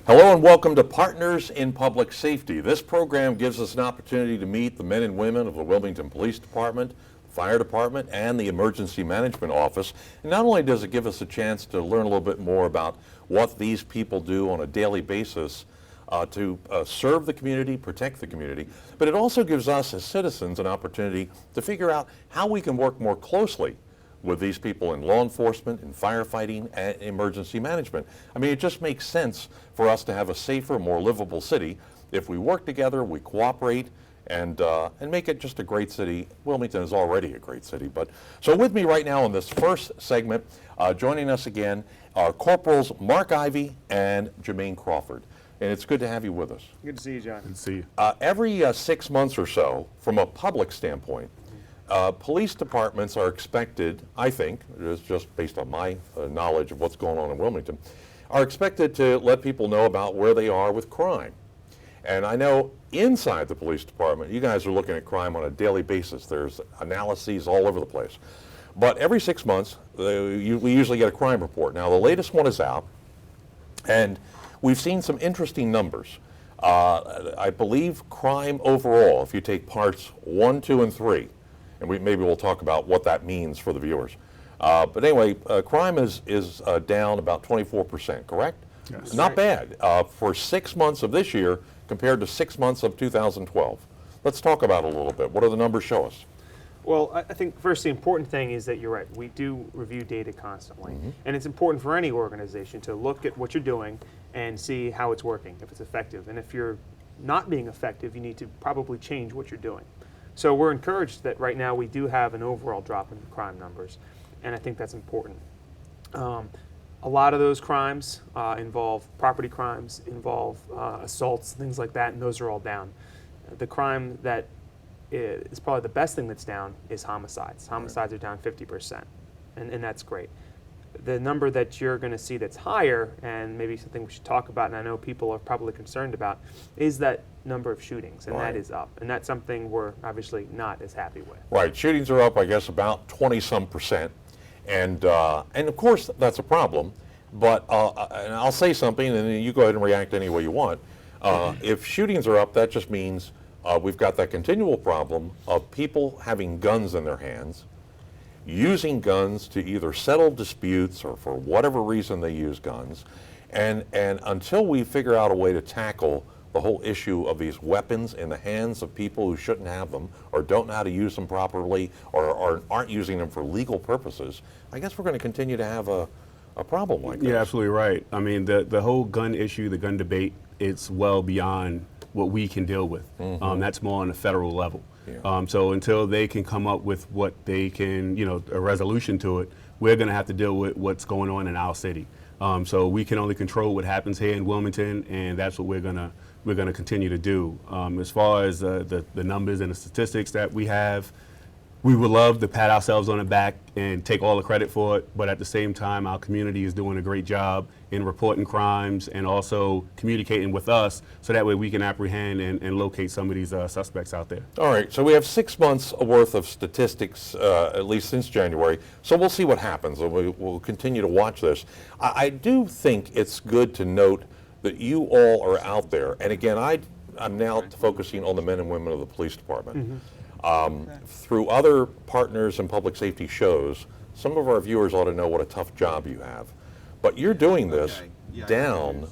Hello and welcome to Partners in Public Safety. This program gives us an opportunity to meet the men and women of the Wilmington Police Department, Fire Department, and the Emergency Management Office. And not only does it give us a chance to learn a little bit more about what these people do on a daily basis to serve the community, protect the community, but it also gives us as citizens an opportunity to figure out how we can work more closely with these people in law enforcement, in firefighting, and emergency management. I mean, it just makes sense for us to have a safer, more livable city if we work together, we cooperate, and make it just a great city. Wilmington is already a great city. But so with me right now in this first segment, joining us again are Corporals Mark Ivey and Jermaine Crawford. And it's good to have you with us. Good to see you, John. Good to see you. Every 6 months or so, from a public standpoint, police departments are expected, I think, it's just based on my knowledge of what's going on in Wilmington, are expected to let people know about where they are with crime. And I know inside the police department, you guys are looking at crime on a daily basis. There's analyses all over the place. But every 6 months, we usually get a crime report. Now, the latest one is out, and we've seen some interesting numbers. I believe crime overall, if you take parts 1, 2, and 3, and maybe we'll talk about what that means for the viewers. But anyway, crime is down about 24%, correct? Yes. Not bad for 6 months of this year compared to 6 months of 2012. Let's talk about it a little bit. What do the numbers show us? Well, I think first the important thing is that you're right. We do review data constantly. And it's important for any organization to look at what you're doing and see how it's working, if it's effective. And if you're not being effective, you need to probably change what you're doing. So we're encouraged that right now we do have an overall drop in crime numbers, and I think that's important. A lot of those crimes involve property crimes, involve assaults, things like that, and those are all down. The crime that is probably the best thing that's down is homicides. Homicides are down 50%, and that's great. The number that you're going to see that's higher, and maybe something we should talk about, and I know people are probably concerned about, is that number of shootings, and that is up. And that's something we're obviously not as happy with. Right, shootings are up, I guess, about 20-some%. And of course, that's a problem. But and I'll say something, and then you go ahead and react any way you want. If shootings are up, that just means we've got that continual problem of people having guns in their hands, using guns to either settle disputes or for whatever reason they use guns. And until we figure out a way to tackle the whole issue of these weapons in the hands of people who shouldn't have them or don't know how to use them properly or aren't using them for legal purposes, I guess we're going to continue to have a problem like this. You're absolutely right. I mean, the whole gun issue, the gun debate, it's well beyond what we can deal with. That's more on a federal level. Yeah. So until they can come up with what they can, a resolution to it, we're going to have to deal with what's going on in our city. So we can only control what happens here in Wilmington, and that's what we're going to continue to do. As far as the numbers and the statistics that we have, we would love to pat ourselves on the back and take all the credit for it, but at the same time, our community is doing a great job in reporting crimes and also communicating with us so that way we can apprehend and locate some of these suspects out there. All right, so we have 6 months worth of statistics, at least since January, so we'll see what happens. We'll continue to watch this. I do think it's good to note that you all are out there, and again, I'm now focusing on the men and women of the police department. Through other partners and public safety shows, some of our viewers ought to know what a tough job you have. But you're doing this down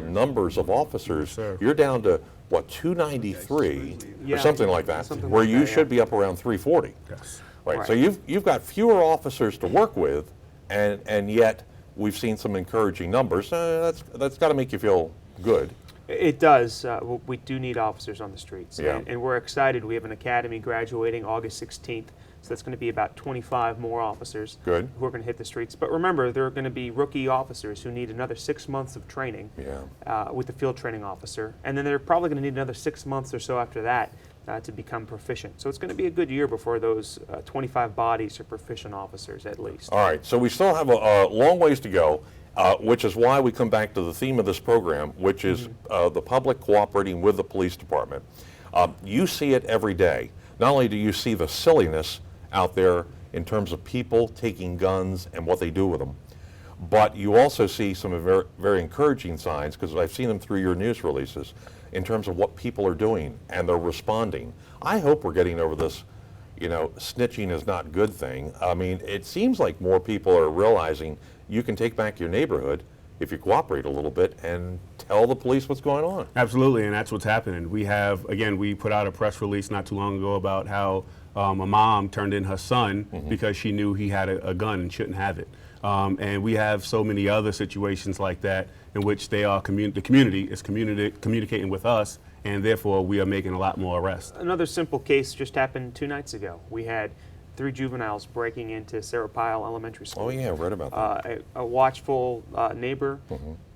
numbers of officers. You're down to, what, 293 or something like that, where you should be up around 340. Yes. Right. So you've got fewer officers to work with, and yet we've seen some encouraging numbers. That's got to make you feel good. It does. We do need officers on the streets, Yeah. and we're excited. We have an academy graduating August 16th, so that's going to be about 25 more officers who are going to hit the streets. But remember, there are going to be rookie officers who need another 6 months of training with the field training officer, and then they're probably going to need another 6 months or so after that to become proficient. So it's going to be a good year before those 25 bodies are proficient officers at least. All right, so we still have a long ways to go. Which is why we come back to the theme of this program, which is the public cooperating with the police department. You see it every day. Not only do you see the silliness out there in terms of people taking guns and what they do with them, But you also see some very, very encouraging signs, because I've seen them through your news releases, in terms of what people are doing and they're responding. I hope we're getting over this, snitching is not good thing. I mean, it seems like more people are realizing you can take back your neighborhood if you cooperate a little bit and tell the police what's going on. Absolutely, and that's what's happening. We put out a press release not too long ago about how a mom turned in her son because she knew he had a gun and shouldn't have it. And we have so many other situations like that in which the community is communicating with us, and therefore we are making a lot more arrests. Another simple case just happened 2 nights ago. We had 3 juveniles breaking into Sarah Pyle Elementary School. Oh yeah, I read about that. A watchful neighbor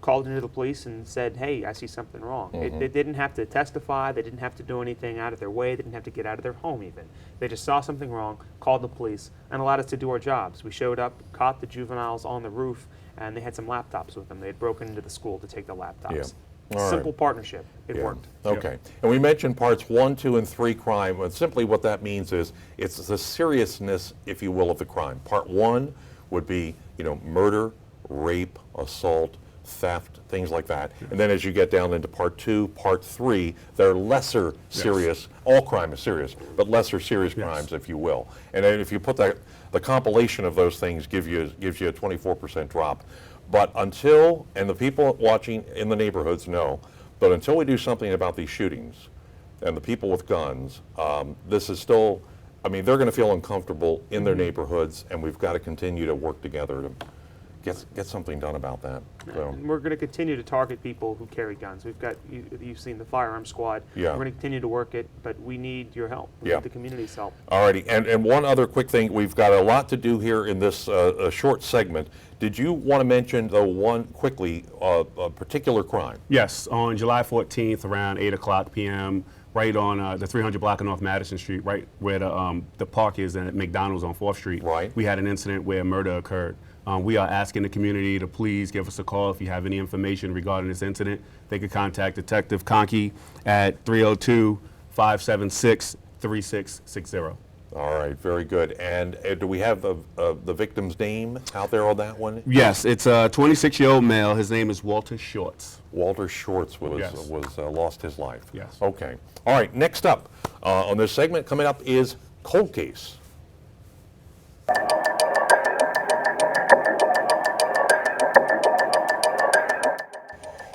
called into the police and said, hey, I see something wrong. They didn't have to testify. They didn't have to do anything out of their way. They didn't have to get out of their home even. They just saw something wrong, called the police, and allowed us to do our jobs. We showed up, caught the juveniles on the roof, and they had some laptops with them. They had broken into the school to take the laptops. Yeah. All Simple right. partnership. It Yeah. worked. Okay. And we mentioned parts 1, 2, and 3 crime. And simply what that means is it's the seriousness, if you will, of the crime. Part 1 would be, murder, rape, assault, theft, things like that. And then as you get down into part 2, part 3, they're lesser serious. All crime is serious, but lesser serious crimes, if you will. And then if you put the compilation of those things gives you a 24% drop. But until, and the people watching in the neighborhoods know, but until we do something about these shootings and the people with guns, this is still, they're going to feel uncomfortable in their neighborhoods, and we've got to continue to work together to get something done about that. So, And we're going to continue to target people who carry guns. We've got, you've seen the firearm squad. Yeah. We're going to continue to work it, but we need your help. We Yeah. need the community's help. alrighty, and one other quick thing, we've got a lot to do here in this short segment. Did you want to mention, though, a particular crime? Yes, on July 14th around 8 p.m., right on the 300 block of North Madison Street, right where the park is at McDonald's on 4th Street. Right. We had an incident where murder occurred. We are asking the community to please give us a call if you have any information regarding this incident. They could contact Detective Conkey at 302-576-3660. All right, very good. And do we have the victim's name out there on that one? Yes, it's a 26-year-old male. His name is Walter Shorts. Walter Shorts was Yes. lost his life. Yes. Okay. All right. Next up on this segment, coming up is Cold Case.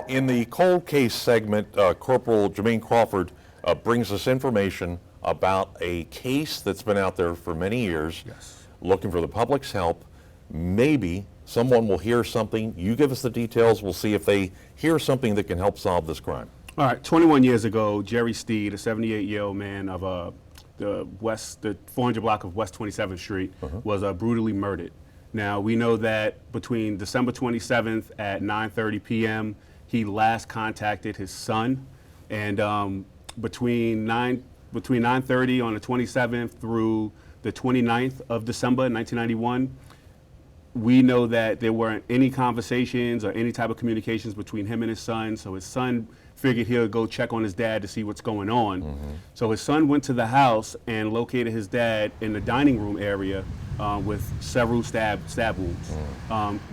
In the Cold Case segment, Corporal Jermaine Crawford brings us information about a case that's been out there for many years, Yes. looking for the public's help. Maybe someone will hear something. You give us the details. We'll see if they hear something that can help solve this crime. All right, 21 years ago, Jerry Steed, a 78-year-old man of the 400 block of West 27th Street, was brutally murdered. Now, we know that between December 27th at 9:30 p.m., he last contacted his son, and between 9:30 on the 27th through the 29th of December 1991, we know that there weren't any conversations or any type of communications between him and his son, so his son figured he would go check on his dad to see what's going on. So his son went to the house and located his dad in the dining room area with several stab wounds.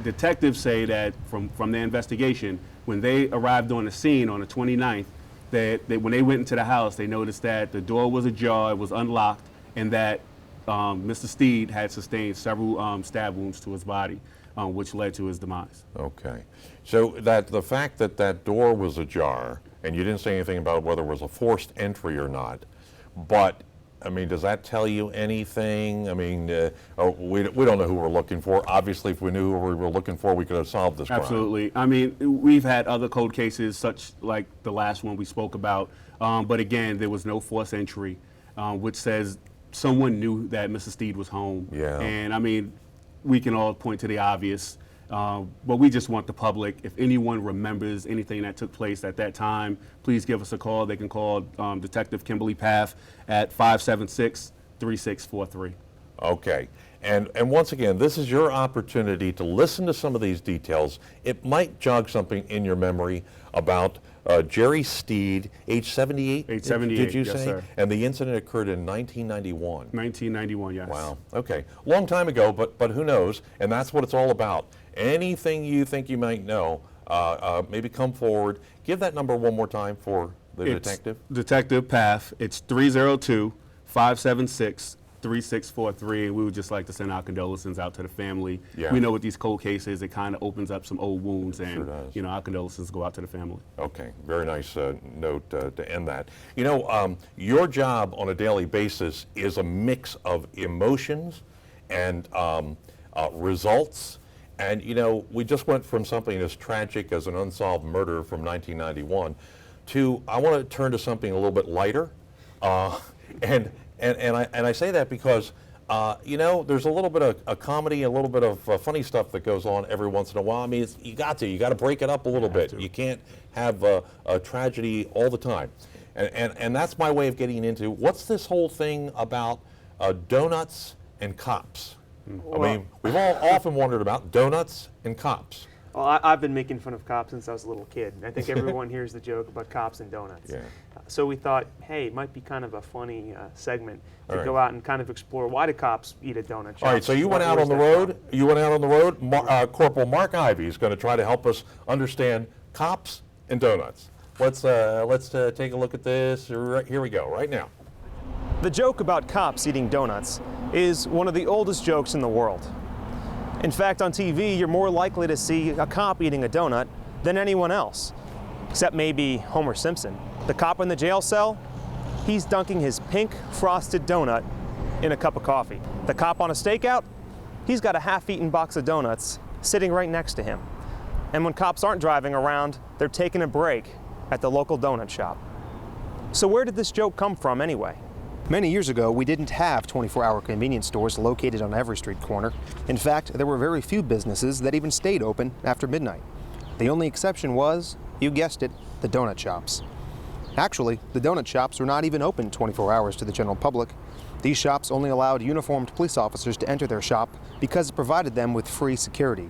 Detectives say that from their investigation, when they arrived on the scene on the 29th, that when they went into the house, they noticed that the door was ajar, it was unlocked, and that Mr. Steed had sustained several stab wounds to his body, which led to his demise. Okay. So that the fact that that door was ajar, and you didn't say anything about whether it was a forced entry or not, but does that tell you anything? We don't know who we're looking for. Obviously, if we knew who we were looking for, we could have solved this crime. Absolutely. We've had other cold cases, such like the last one we spoke about, but again, there was no forced entry, which says someone knew that Mr. Steed was home. Yeah. And we can all point to the obvious, but we just want the public, if anyone remembers anything that took place at that time, please give us a call. They can call Detective Kimberly Paff at 576-3643. Okay. And once again, this is your opportunity to listen to some of these details. It might jog something in your memory about Jerry Steed, age 78? Age 78, did you yes, say? sir. And the incident occurred in 1991. 1991, yes. Wow. Okay. Long time ago, but who knows? And that's what it's all about. anything you think you might know, maybe come forward. Give that number one more time for the detective. Detective Path. It's 302-576-3643. We would just like to send our condolences out to the family. Yeah. We know with these cold cases, it kind of opens up some old wounds, and Sure does. you know, our condolences go out to the family. Okay, very nice note to end that. You know, your job on a daily basis is a mix of emotions and results. And, you know, we just went from something as tragic as an unsolved murder from 1991 to, I want to turn to something a little bit lighter. And I say that because, you know, there's a little bit of a comedy, a little bit of funny stuff that goes on every once in a while. I mean, you got to break it up a little bit. You can't have a tragedy all the time. And that's my way of getting into, what's this whole thing about donuts and cops? I mean, we've all often wondered about donuts and cops. Well, I've been making fun of cops since I was a little kid. I think everyone hears the joke about cops and donuts. Yeah. So we thought, hey, it might be kind of a funny segment to All go right. out and kind of explore, why do cops eat a donut shop? All right, so you went out on the road. You went out on the road. Corporal Mark Ivy is going to try to help us understand cops and donuts. Let's take a look at this. Here we go, right now. The joke about cops eating donuts is one of the oldest jokes in the world. In fact, on TV, you're more likely to see a cop eating a donut than anyone else, except maybe Homer Simpson. The cop in the jail cell, he's dunking his pink frosted donut in a cup of coffee. The cop on a stakeout, he's got a half-eaten box of donuts sitting right next to him. And when cops aren't driving around, they're taking a break at the local donut shop. So where did this joke come from anyway? Many years ago, we didn't have 24-hour convenience stores located on every street corner. In fact, there were very few businesses that even stayed open after midnight. The only exception was, you guessed it, the donut shops. Actually, the donut shops were not even open 24 hours to the general public. These shops only allowed uniformed police officers to enter their shop because it provided them with free security.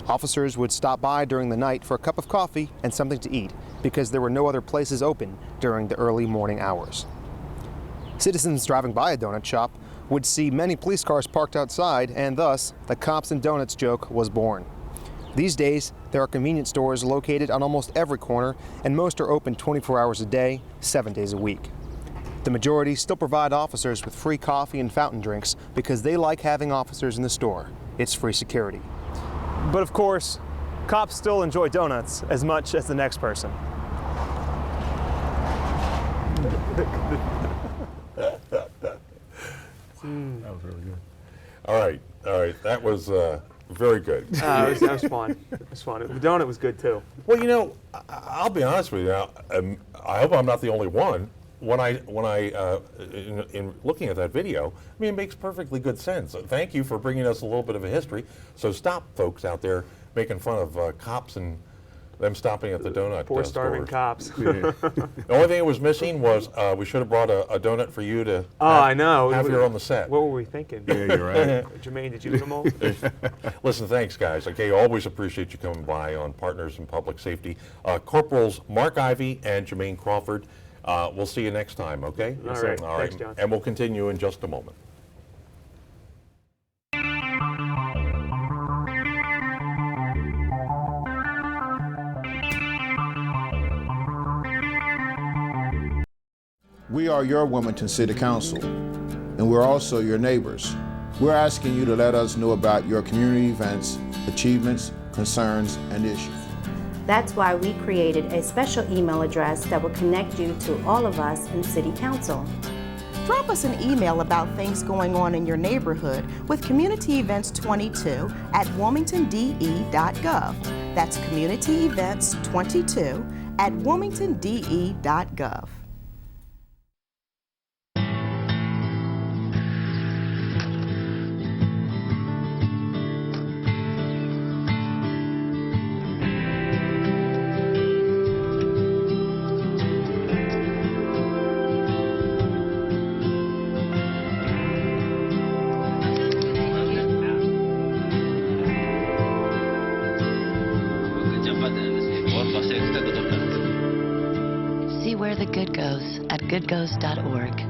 Officers would stop by during the night for a cup of coffee and something to eat because there were no other places open during the early morning hours. Citizens driving by a donut shop would see many police cars parked outside, and thus the cops and donuts joke was born. These days, there are convenience stores located on almost every corner, and most are open 24 hours a day, 7 days a week. The majority still provide officers with free coffee and fountain drinks because they like having officers in the store. It's free security. But of course, cops still enjoy donuts as much as the next person. That was really good. All right, that was very good. That was fun. It was fun. The donut was good too. Well, you know, I'll be honest with you now. I hope I'm not the only one. When I in looking at that video, I mean, it makes perfectly good sense. Thank you for bringing us a little bit of a history. So stop, folks out there making fun of cops and them stopping at the donut Poor starving stores. cops. The only thing that was missing was we should have brought a donut for you to I know. have here on the set. What were we thinking? Yeah, you're right. Jermaine, did you eat them all? Listen, thanks, guys. Okay, always appreciate you coming by on Partners in Public Safety. Corporals Mark Ivy and Jermaine Crawford. We'll see you next time, okay? All right. Thanks, John. And we'll continue in just a moment. We are your Wilmington City Council, and we're also your neighbors. We're asking you to let us know about your community events, achievements, concerns, and issues. That's why we created a special email address that will connect you to all of us in City Council. Drop us an email about things going on in your neighborhood with Community Events 22 at wilmingtonde.gov. That's Community Events 22 at wilmingtonde.gov. See where the good goes at goodgoes.org.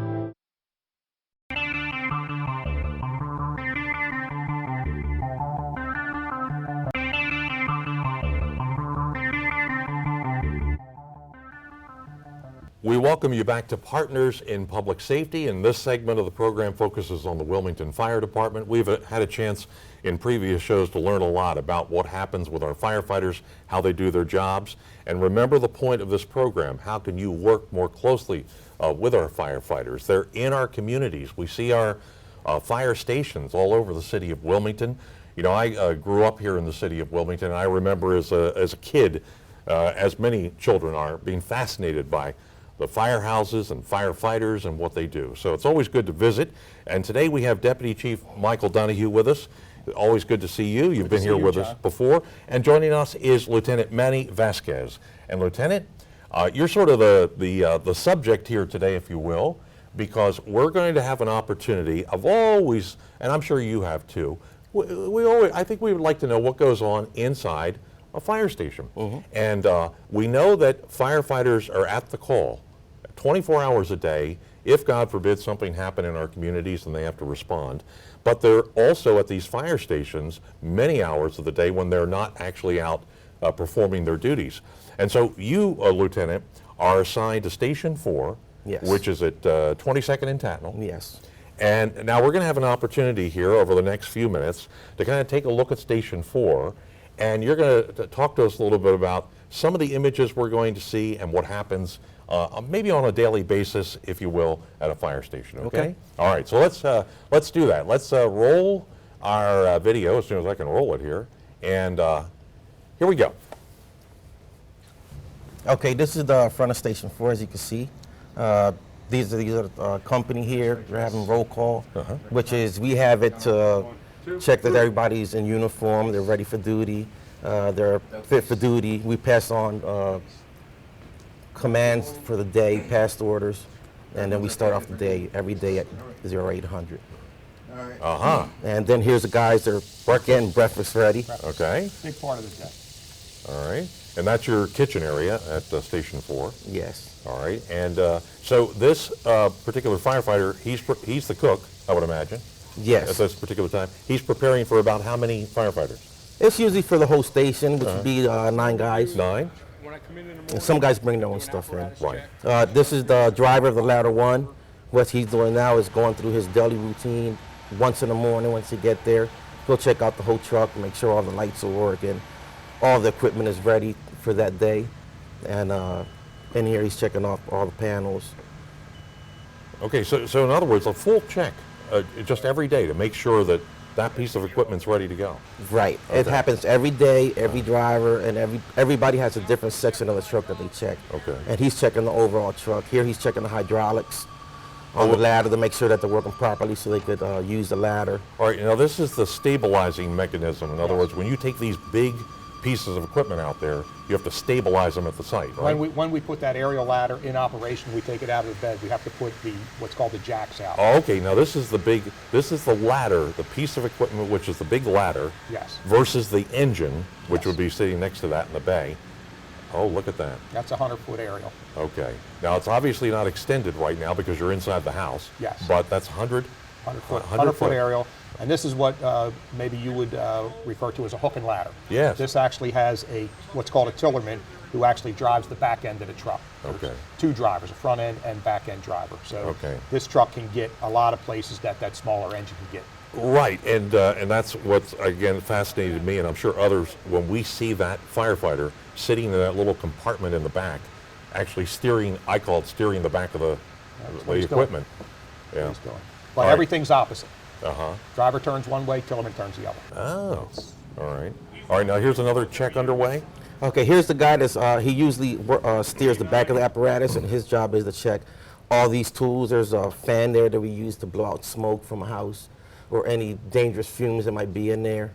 We welcome you back to Partners in Public Safety, and this segment of the program focuses on the Wilmington Fire Department. We've had a chance in previous shows to learn a lot about what happens with our firefighters, how they do their jobs, and remember the point of this program. How can you work more closely with our firefighters? They're in our communities. We see our fire stations all over the city of Wilmington. You know, I grew up here in the city of Wilmington, and I remember as a kid, as many children are, being fascinated by the firehouses and firefighters and what they do. So it's always good to visit. And today we have Deputy Chief Michael Donahue with us. Always good to see you. You've been here with us before. And joining us is Lieutenant Manny Vasquez. And Lieutenant, you're sort of the subject here today, if you will, because we're going to have an opportunity of always, and I'm sure you have too, I think we would like to know what goes on inside a fire station. And we know that firefighters are at the call 24 hours a day if, God forbid, something happened in our communities and they have to respond. But they're also at these fire stations many hours of the day when they're not actually out performing their duties. And so you, Lieutenant, are assigned to Station 4, Yes. which is at 22nd and Tatnall. Yes. And now we're going to have an opportunity here over the next few minutes to kind of take a look at Station 4, and you're going to talk to us a little bit about some of the images we're going to see and what happens maybe on a daily basis, if you will, at a fire station, okay? All right, so let's do that. Let's roll our video as soon as I can roll it here, and here we go. Okay, this is the front of Station 4, as you can see. These are the company here. We're having roll call, which is we have it to check that everybody's in uniform, they're ready for duty, they're fit for duty. We pass on commands for the day, past orders, and then we start off the day every day at 0800. And then here's the guys that are getting breakfast ready. Okay. Big part of the day. All right. And that's your kitchen area at Station 4. Yes. All right. And so this particular firefighter, he's the cook, I would imagine. Yes. At this particular time. He's preparing for about how many firefighters? It's usually for the whole station, which would be 9 guys. 9? And some guys bring their own stuff in. Right. This is the driver of the ladder 1. What he's doing now is going through his daily routine. Once in the morning, once he get there, he'll check out the whole truck, make sure all the lights are working, all the equipment is ready for that day. And in here, he's checking off all the panels. Okay, so in other words, a full check just every day to make sure that that piece of equipment's ready to go. Right. Okay. It happens every day, every driver, and everybody has a different section of the truck that they check. Okay. And he's checking the overall truck. Here he's checking the hydraulics on the ladder to make sure that they're working properly so they could use the ladder. All right, now this is the stabilizing mechanism. In other words, when you take these big pieces of equipment out there, you have to stabilize them at the site, right? When we put that aerial ladder in operation, we take it out of the bed. We have to put what's called the jacks out. Oh, okay, now this is the ladder, the piece of equipment which is the big ladder. Yes. Versus the engine, which Yes. would be sitting next to that in the bay. Oh, look at that. That's a 100-foot aerial. Okay. Now it's obviously not extended right now because you're inside the house. Yes. But that's 100 100-foot aerial. And this is what maybe you would refer to as a hook and ladder. Yes. This actually has what's called a tillerman who actually drives the back end of the truck. Okay. There's 2 drivers, a front end and back end driver. So Okay. this truck can get a lot of places that smaller engine can get. Right, and that's what's, again, fascinated me, and I'm sure others, when we see that firefighter sitting in that little compartment in the back, actually steering, I call it steering the back of the what he's equipment. Yeah. He's doing. But All right. everything's opposite. Uh-huh. Driver turns one way, tillerman turns the other. Oh, all right. All right, now here's another check underway. Okay, here's the guy that's, he usually steers the back of the apparatus, and his job is to check all these tools. There's a fan there that we use to blow out smoke from a house or any dangerous fumes that might be in there.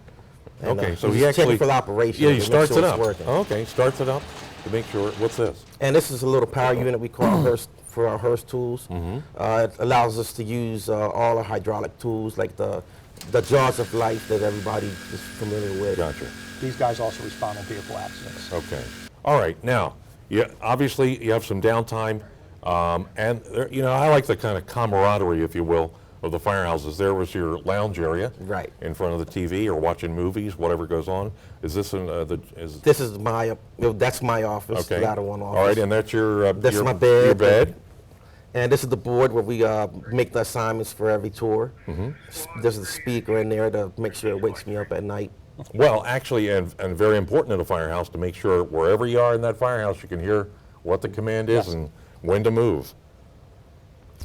And, Okay, so he's he actually... checking for the operation. Yeah, to he make starts sure it it's up. working. Okay, starts it up to make sure. What's this? And this is a little power unit we call Hearst for our Hearst tools. It allows us to use all our hydraulic tools like the jaws of life that everybody is familiar with. Gotcha. These guys also respond on vehicle accidents. Okay. All right, now, obviously you have some downtime, and there, I like the kind of camaraderie, if you will, of the firehouses. There was your lounge area, Right. in front of the TV or watching movies, whatever goes on. Is this This is that's my office, okay? the other one office. All right, and that's your That's your, my bed. Your bed. And this is the board where we make the assignments for every tour. There's the speaker in there to make sure it wakes me up at night. Well, actually, and very important in a firehouse to make sure wherever you are in that firehouse, you can hear what the command is and when to move.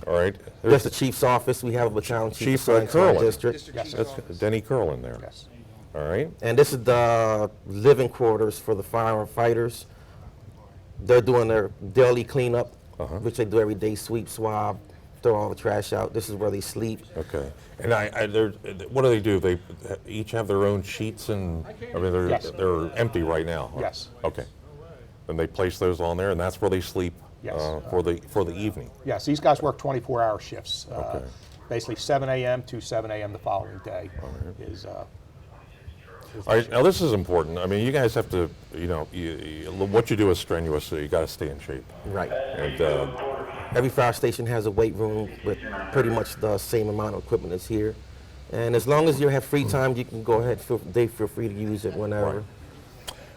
All right. There's the chief's office. We have a battalion chief Chief assigned to our Curlin. district. Yes, sir. That's Denny Curlin there. Yes. All right. And this is the living quarters for the firefighters. They're doing their daily cleanup, which they do every day, sweep, swab, throw all the trash out. This is where they sleep. Okay. And what do they do? They each have their own sheets, and I mean Yes. they're empty right now. Yes. Okay. And they place those on there, and that's where they sleep Yes. for the evening. Yes, these guys work 24-hour shifts. Okay. Basically 7 a.m. to 7 a.m. the following day is All right. Now this is important. I mean, you guys have to, what you do is strenuous, so you got to stay in shape. Right. And Every fire station has a weight room with pretty much the same amount of equipment as here. And as long as you have free time, you can go ahead. They feel free to use it whenever. Right.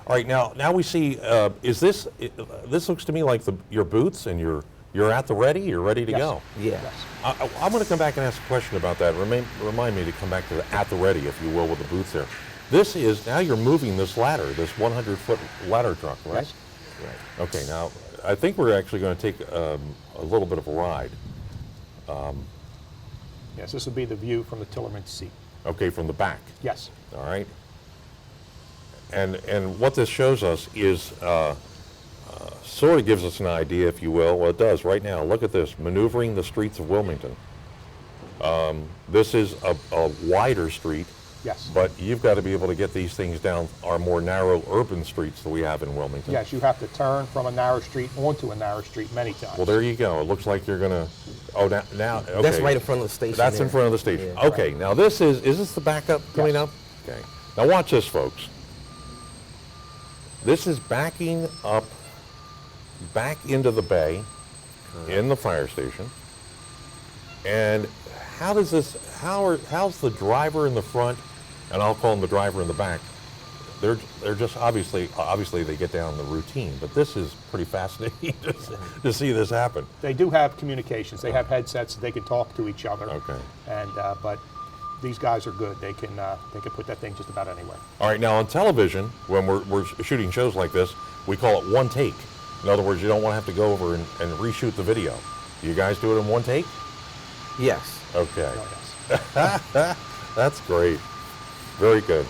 All right. Now we see. Is this? This looks to me like your booths, and you're at the ready. You're ready to Yes. go. Yeah. I'm going to come back and ask a question about that. Remind me to come back to the at the ready, if you will, with the booths there. This is now you're moving this ladder, this 100-foot ladder truck, right? Yes. Right. Okay. Now I think we're actually going to take a little bit of a ride. Yes, this would be the view from the Tillerman seat. Okay, from the back. Yes. All right. And what this shows us is sort of gives us an idea, if you will. Well, it does right now. Look at this, maneuvering the streets of Wilmington. This is a wider street, Yes. but you've got to be able to get these things down our more narrow urban streets that we have in Wilmington. Yes, you have to turn from a narrow street onto a narrow street many times. Well, there you go. It looks like you're going to, now, okay. That's right in front of the station. That's in there. front of the station. Yeah. Okay, now this is this the backup coming Yes. up? Okay. Now watch this, folks. This is backing up back into the bay in the fire station. And how does this, how's the driver in the front, and I'll call him the driver in the back, they're just obviously they get down the routine, but this is pretty fascinating to see this happen. They do have communications. They have headsets. They can talk to each other. Okay. And but these guys are good. They can put that thing just about anywhere. All right, now on television, when we're shooting shows like this, we call it one take. In other words, you don't want to have to go over and reshoot the video. Do you guys do it in one take? Yes. Okay. Oh, yes. That's great. Very good.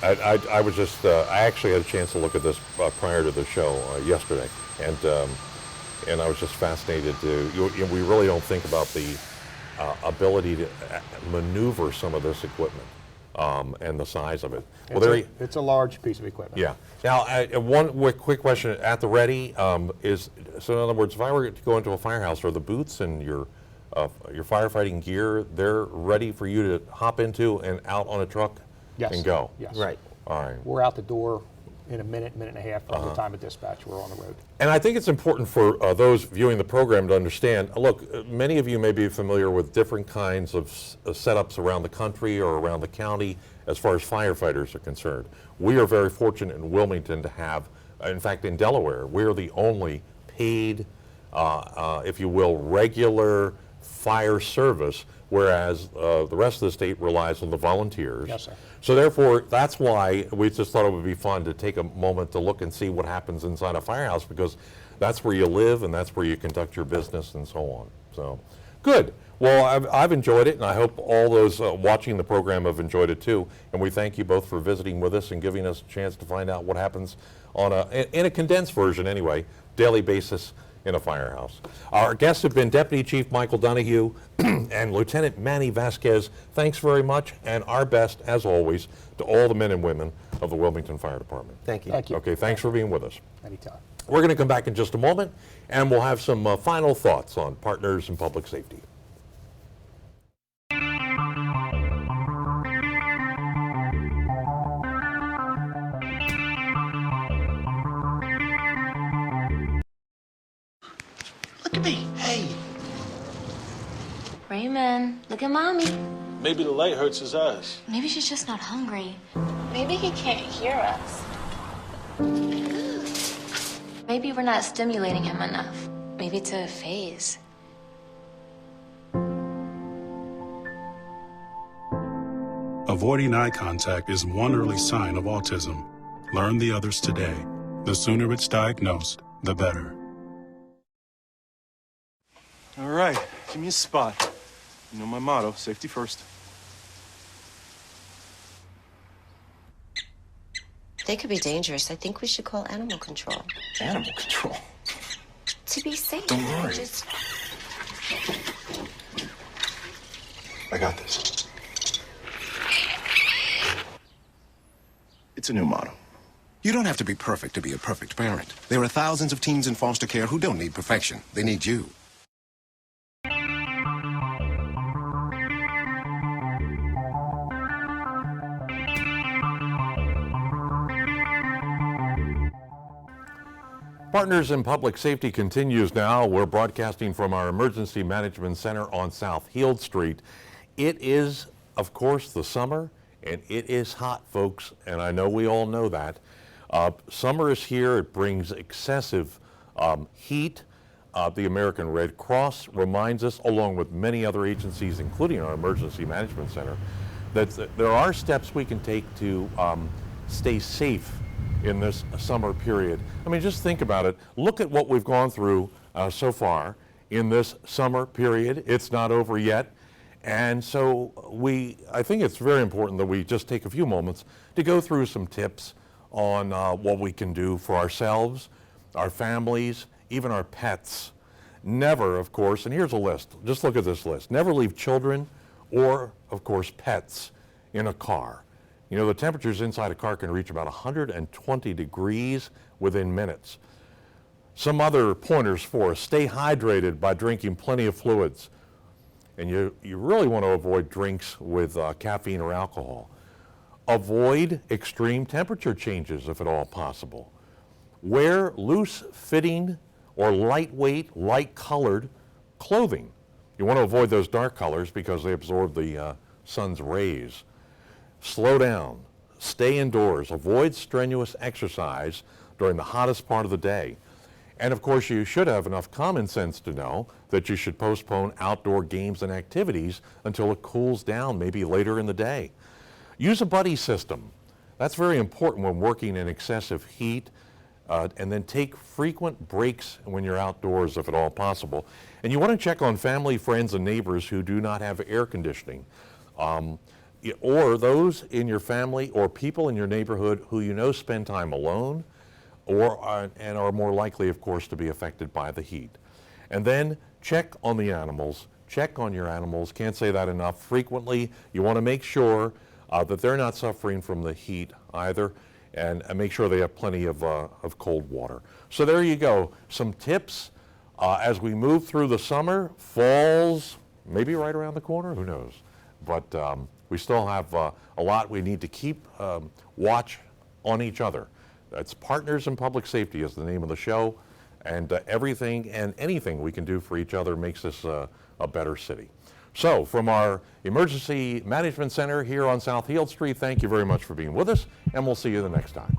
I was just, I actually had a chance to look at this prior to the show yesterday, and I was just fascinated we really don't think about the ability to maneuver some of this equipment and the size of it. It's a large piece of equipment. Yeah. Now, one quick question at the ready is, so in other words, if I were to go into a firehouse, are the booths and your firefighting gear, they're ready for you to hop into and out on a truck Yes. and go? Yes. Right. All right. We're out the door in a minute and a half from the time of dispatch. We're on the road. And I think it's important for those viewing the program to understand, look, many of you may be familiar with different kinds of setups around the country or around the county as far as firefighters are concerned. We are very fortunate in Wilmington to have, in fact in Delaware, we're the only paid, if you will, regular fire service, whereas the rest of the state relies on the volunteers. Yes, sir. So therefore, that's why we just thought it would be fun to take a moment to look and see what happens inside a firehouse, because that's where you live and that's where you conduct your business and so on. So, good. Well, I've enjoyed it, and I hope all those watching the program have enjoyed it too. And we thank you both for visiting with us and giving us a chance to find out what happens on in a condensed version anyway, daily basis in a firehouse. Our guests have been Deputy Chief Michael Donahue and Lieutenant Manny Vasquez. Thanks very much, and our best, as always, to all the men and women of the Wilmington Fire Department. Thank you. Thank you. Okay, thanks for being with us. Anytime. We're going to come back in just a moment, and we'll have some final thoughts on partners in public safety. Look at me. Hey. Freeman, look at Mommy. Maybe the light hurts his eyes. Maybe she's just not hungry. Maybe he can't hear us. Maybe we're not stimulating him enough. Maybe it's a phase. Avoiding eye contact is one early sign of autism. Learn the others today. The sooner it's diagnosed, the better. All right, give me a spot. You know my motto, safety first. They could be dangerous. I think we should call animal control. Animal control? To be safe. Don't worry. Just... I got this. It's a new motto. You don't have to be perfect to be a perfect parent. There are thousands of teens in foster care who don't need perfection. They need you. Partners in Public Safety continues now. We're broadcasting from our Emergency Management Center on South Heald Street. It is, of course, the summer, and it is hot, folks, and I know we all know that. Summer is here. It brings excessive heat. The American Red Cross reminds us, along with many other agencies, including our Emergency Management Center, that there are steps we can take to stay safe in this summer period. I mean, just think about it. Look at what we've gone through so far in this summer period. It's not over yet. And so I think it's very important that we just take a few moments to go through some tips on what we can do for ourselves, our families, even our pets. Never, of course, and here's a list. Just look at this list. Never leave children or, of course, pets in a car. You know, the temperatures inside a car can reach about 120 degrees within minutes. Some other pointers for us: stay hydrated by drinking plenty of fluids. And you really want to avoid drinks with caffeine or alcohol. Avoid extreme temperature changes if at all possible. Wear loose-fitting or lightweight, light-colored clothing. You want to avoid those dark colors because they absorb the sun's rays. Slow down, stay indoors, avoid strenuous exercise during the hottest part of the day. And of course, you should have enough common sense to know that you should postpone outdoor games and activities until it cools down, maybe later in the day. Use a buddy system. That's very important when working in excessive heat. And then take frequent breaks when you're outdoors if at all possible. And you want to check on family, friends, and neighbors who do not have air conditioning. Or those in your family or people in your neighborhood who you know spend time alone and are more likely, of course, to be affected by the heat. And then check on the animals. Check on your animals. Can't say that enough. Frequently, you want to make sure that they're not suffering from the heat either, and make sure they have plenty of cold water. So there you go. Some tips as we move through the summer. Fall's maybe right around the corner. Who knows? But we still have a lot we need to keep watch on each other. It's Partners in Public Safety is the name of the show, and everything and anything we can do for each other makes this a better city. So from our Emergency Management Center here on South Heald Street, thank you very much for being with us, and we'll see you the next time.